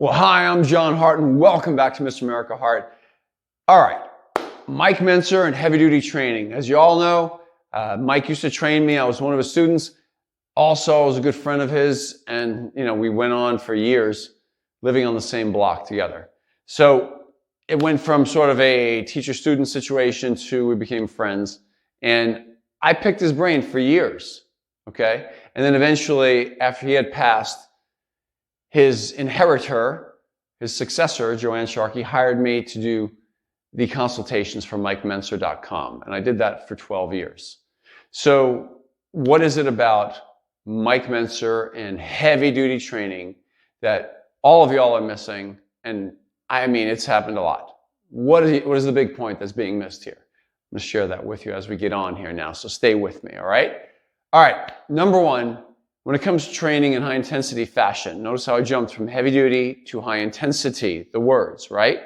Well, hi, I'm John Hart, and welcome back to Mr. America Heart. All right, Mike Mentzer and heavy duty training. As you all know, Mike used to train me. I was one of his students. Also, I was a good friend of his, and we went on for years living on the same block together. So it went from sort of a teacher-student situation to we became friends, and I picked his brain for years, okay? And then eventually, after he had passed, his inheritor, his successor, Joanne Sharkey, hired me to do the consultations for MikeMentzer.com. And I did that for 12 years. So what is it about Mike Mentzer and heavy duty training that all of y'all are missing? And I mean, it's happened a lot. What is the big point that's being missed here? I'm going to share that with you as we get on here now. So stay with me, all right? All right, number one, when it comes to training in high intensity fashion, notice how I jumped from heavy duty to high intensity, the words, right?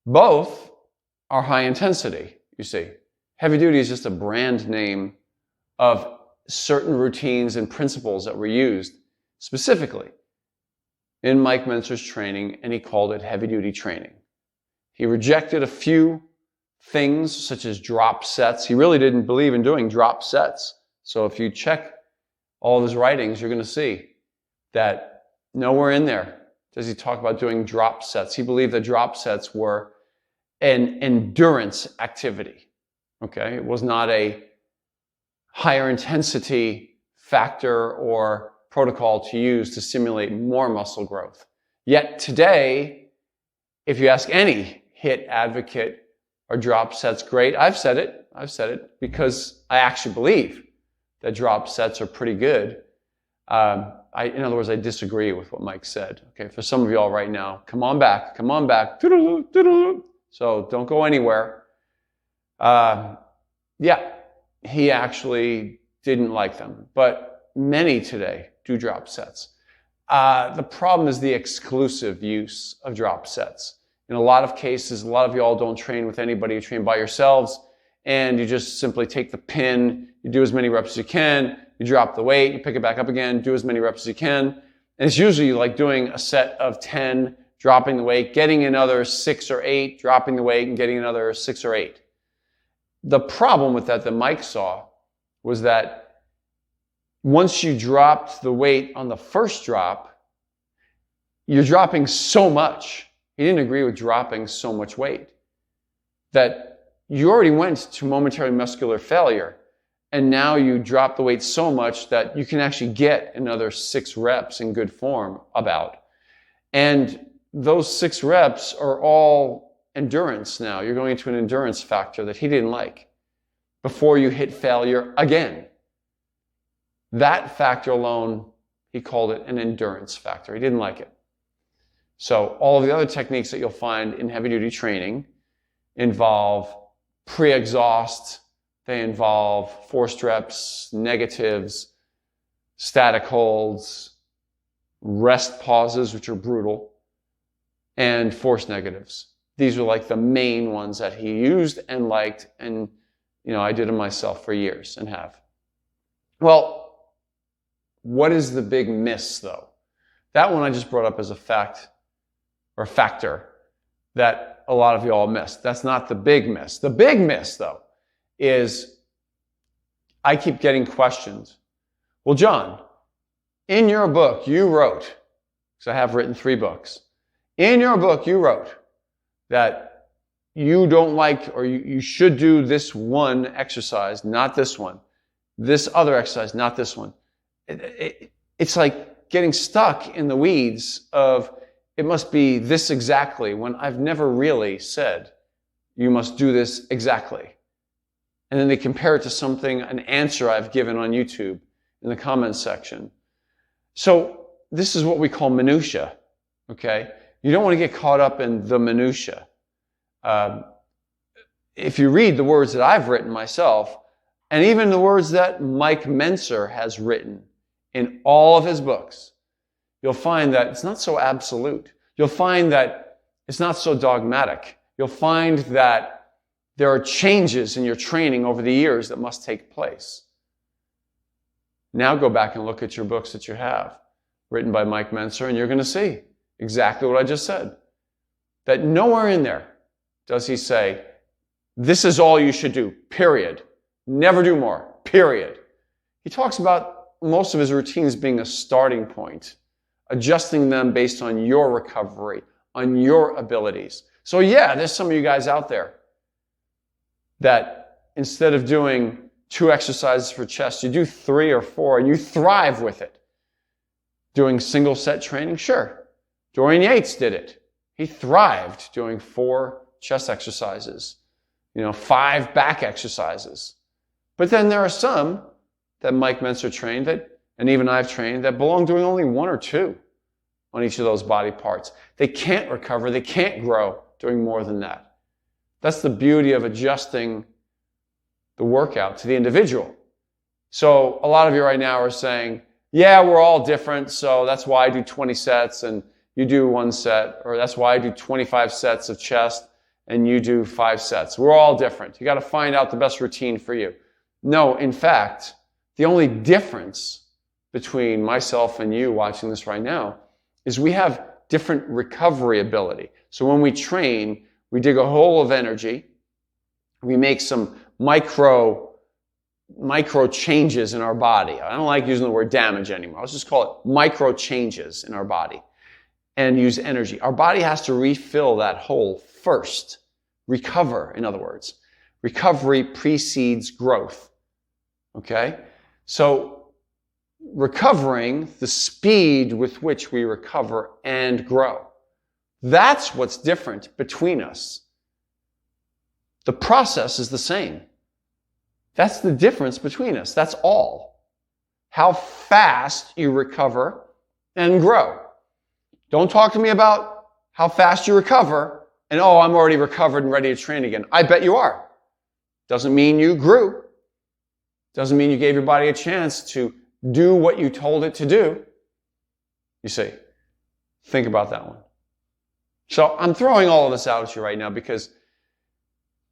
Both are high intensity, you see. Heavy duty is just a brand name of certain routines and principles that were used specifically in Mike Mentzer's training, and he called it heavy duty training. He rejected a few things such as drop sets. He really didn't believe in doing drop sets. So if you check all of his writings, you're going to see that nowhere in there does he talk about doing drop sets. He believed that drop sets were an endurance activity. Okay, it was not a higher intensity factor or protocol to use to stimulate more muscle growth. Yet today, if you ask any HIIT advocate, are drop sets great? I've said it because I actually believe that drop sets are pretty good. In other words, I disagree with what Mike said. Okay, for some of y'all right now, come on back. So don't go anywhere. Yeah, he actually didn't like them, but many today do drop sets. The problem is the exclusive use of drop sets. In a lot of cases, a lot of y'all don't train with anybody, you train by yourselves, and you just simply take the pin, you do as many reps as you can, you drop the weight, you pick it back up again, do as many reps as you can. And it's usually like doing a set of 10, dropping the weight, getting another 6 or 8, dropping the weight, and getting another 6 or 8. The problem with that Mike saw was that once you dropped the weight on the first drop, you're dropping so much. He didn't agree with dropping so much weight that you already went to momentary muscular failure, and now you drop the weight so much that you can actually get another 6 reps in good form about. And those 6 reps are all endurance now. You're going into an endurance factor that he didn't like before you hit failure again. That factor alone, he called it an endurance factor. He didn't like it. So all of the other techniques that you'll find in heavy-duty training involve pre-exhaust, they involve forced reps, negatives, static holds, rest pauses, which are brutal, and forced negatives. These were like the main ones that he used and liked, and I did them myself for years and have. Well, what is the big miss though? That one I just brought up as a fact or factor that a lot of you all missed. That's not the big miss. The big miss, though, is I keep getting questions. Well, John, in your book you wrote, because I have written 3 books, in your book you wrote that you don't like, or you should do this one exercise, not this one. This other exercise, not this one. It's like getting stuck in the weeds of it must be this exactly, when I've never really said, you must do this exactly. And then they compare it to something, an answer I've given on YouTube in the comments section. So this is what we call minutia, okay? You don't want to get caught up in the minutia. If you read the words that I've written myself, and even the words that Mike Mentzer has written in all of his books, you'll find that it's not so absolute. You'll find that it's not so dogmatic. You'll find that there are changes in your training over the years that must take place. Now go back and look at your books that you have written by Mike Mentzer, and you're going to see exactly what I just said. That nowhere in there does he say, this is all you should do, period. Never do more, period. He talks about most of his routines being a starting point, adjusting them based on your recovery, on your abilities. So yeah, there's some of you guys out there that instead of doing 2 exercises for chest, you do 3 or 4 and you thrive with it. Doing single set training, sure. Dorian Yates did it. He thrived doing 4 chest exercises, 5 back exercises. But then there are some that Mike Mentzer trained and even I've trained that belong doing only 1 or 2 on each of those body parts. They can't recover, they can't grow doing more than that. That's the beauty of adjusting the workout to the individual. So a lot of you right now are saying, yeah, we're all different, so that's why I do 20 sets and you do 1 set, or that's why I do 25 sets of chest and you do 5 sets. We're all different. You got to find out the best routine for you. No, in fact, the only difference between myself and you watching this right now is we have different recovery ability. So when we train, we dig a hole of energy, we make some micro changes in our body. I don't like using the word damage anymore. Let's just call it micro changes in our body and use energy. Our body has to refill that hole first. Recover, in other words. Recovery precedes growth. Okay? So recovering, the speed with which we recover and grow, that's what's different between us. The process is the same. That's the difference between us. That's all. How fast you recover and grow. Don't talk to me about how fast you recover and, oh, I'm already recovered and ready to train again. I bet you are. Doesn't mean you grew. Doesn't mean you gave your body a chance to do what you told it to do. You see, think about that one. So I'm throwing all of this out at you right now because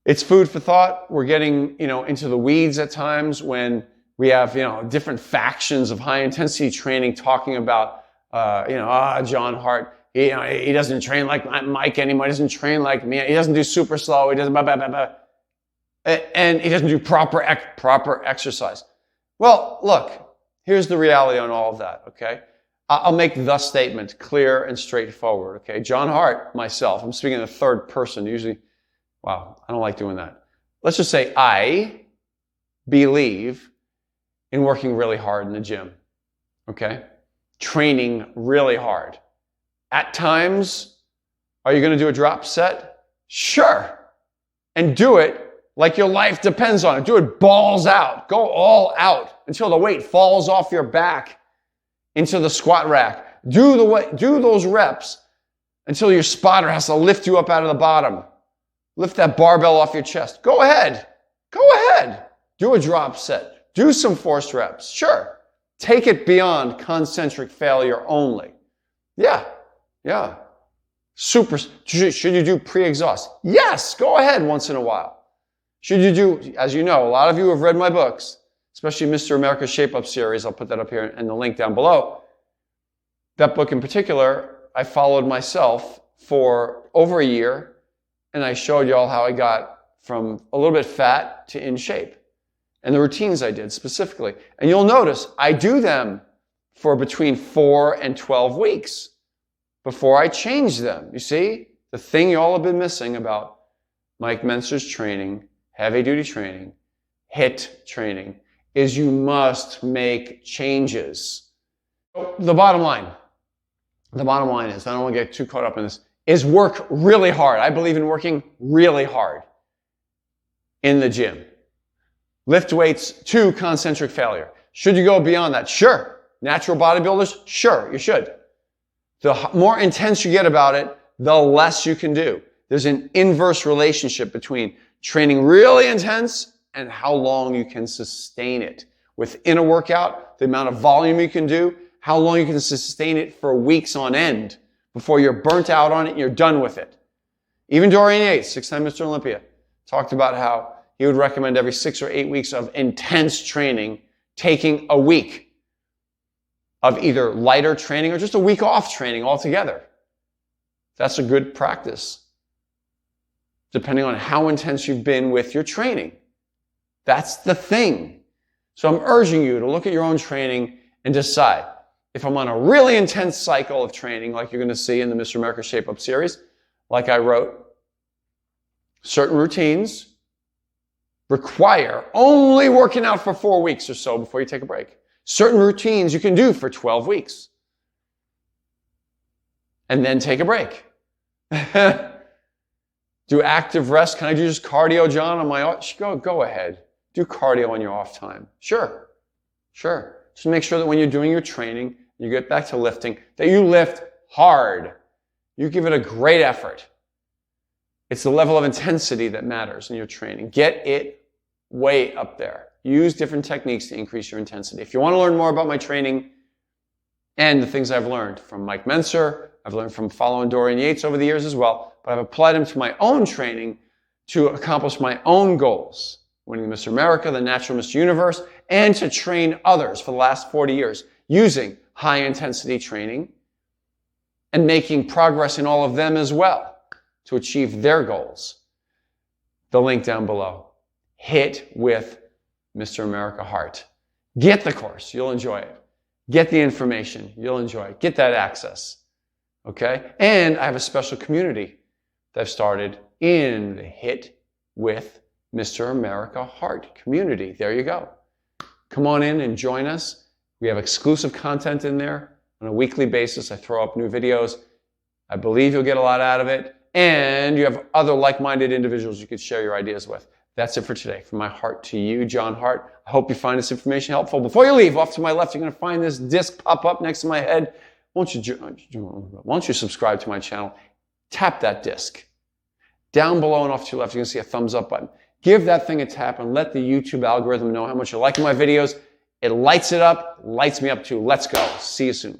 it's food for thought. We're getting, into the weeds at times when we have, different factions of high intensity training talking about, John Hart, he doesn't train like Mike anymore. He doesn't train like me. He doesn't do super slow. He doesn't blah, blah, blah, blah. And he doesn't do proper exercise. Well, look, here's the reality on all of that, okay? I'll make the statement clear and straightforward, okay? John Hart, myself, I'm speaking in the third person usually. Wow, I don't like doing that. Let's just say I believe in working really hard in the gym, okay? Training really hard. At times, are you going to do a drop set? Sure. And do it like your life depends on it. Do it balls out. Go all out until the weight falls off your back into the squat rack. Do those reps until your spotter has to lift you up out of the bottom. Lift that barbell off your chest. Go ahead. Go ahead. Do a drop set. Do some forced reps. Sure. Take it beyond concentric failure only. Yeah. Should you do pre-exhaust? Yes. Go ahead once in a while. Should you do, as you know, a lot of you have read my books, especially Mr. America's Shape-Up series. I'll put that up here and the link down below. That book in particular, I followed myself for over a year. And I showed you all how I got from a little bit fat to in shape. And the routines I did specifically. And you'll notice I do them for between 4 and 12 weeks before I change them. You see, the thing you all have been missing about Mike Mentzer's training, heavy duty training, HIT training, is you must make changes. So the bottom line is, I don't want to get too caught up in this, is work really hard. I believe in working really hard in the gym. Lift weights to concentric failure. Should you go beyond that? Sure. Natural bodybuilders? Sure, you should. The more intense you get about it, the less you can do. There's an inverse relationship between training really intense and how long you can sustain it. Within a workout, the amount of volume you can do, how long you can sustain it for weeks on end before you're burnt out on it and you're done with it. Even Dorian Yates, 6-time Mr. Olympia, talked about how he would recommend every 6 or 8 weeks of intense training, taking a week of either lighter training or just a week off training altogether. That's a good practice, depending on how intense you've been with your training. That's the thing. So I'm urging you to look at your own training and decide, if I'm on a really intense cycle of training, like you're going to see in the Mr. America Shape Up series, like I wrote, certain routines require only working out for 4 weeks or so before you take a break. Certain routines you can do for 12 weeks. And then take a break. Do active rest. Can I do just cardio, John, on my off? Go ahead. Do cardio on your off time. Sure. Just make sure that when you're doing your training, you get back to lifting, that you lift hard. You give it a great effort. It's the level of intensity that matters in your training. Get it way up there. Use different techniques to increase your intensity. If you want to learn more about my training and the things I've learned from Mike Mentzer, I've learned from following Dorian Yates over the years as well, but I've applied them to my own training to accomplish my own goals, winning Mr. America, the Natural Mr. Universe, and to train others for the last 40 years using high-intensity training and making progress in all of them as well to achieve their goals. The link down below. Hit with Mr. America Heart. Get the course. You'll enjoy it. Get the information. You'll enjoy it. Get that access. Okay? And I have a special community that I've started in the Hit with Mr. America Heart community. There you go. Come on in and join us. We have exclusive content in there on a weekly basis. I throw up new videos. I believe you'll get a lot out of it. And you have other like-minded individuals you could share your ideas with. That's it for today. From my heart to you, John Hart. I hope you find this information helpful. Before you leave, off to my left, you're going to find this disc pop up next to my head. Won't you subscribe to my channel? Tap that disc. Down below and off to your left, you're going to see a thumbs up button. Give that thing a tap and let the YouTube algorithm know how much you're liking my videos. It lights it up, lights me up too. Let's go. See you soon.